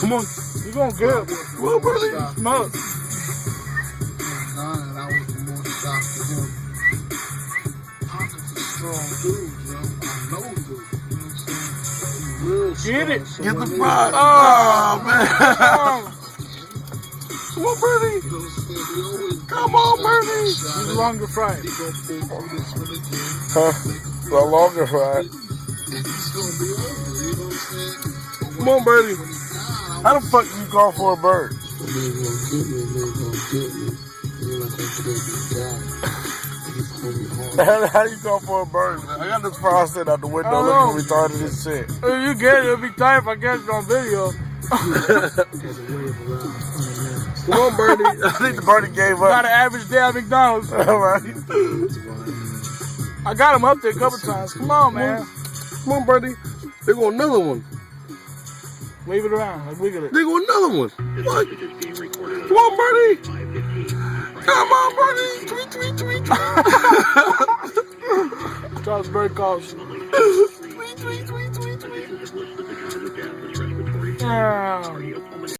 Come on. You gonna get it. Come on, buddy. Smell it. And I was more shocked to him. Pocket's a strong dude, yo. I know dude. You know what I'm saying? Real Get it. strong. Get the So fries. Oh, man. Come on, Bernie. you know what I'm saying? We always Come on, Bernie. He's longer fried. He gonna pull through this one again. Huh? A longer fry. And he's gonna be over, you know what I'm saying? Come on, Bernie. How the fuck you call for a bird? They gonna get me, they gonna get me. They're not gonna take me down. He's gonna be hard. How do you call for a bird, man? I got this fry sitting out the window I looking know. retarded as shit. If you get it, it'll be tight if I get it on video. Come on, Birdie. I think the birdie gave Got up. an average day at McDonald's. All right. I got him up there a couple times. Come on, man. Come on, Birdie. They go another one. Wave it around. Like wiggle it. They go another one. What? Come on, Birdie. Come on, Birdie. Tweet, tweet, tweet, tweet. Charles Bird calls. Tweet, tweet, tweet, tweet, tweet.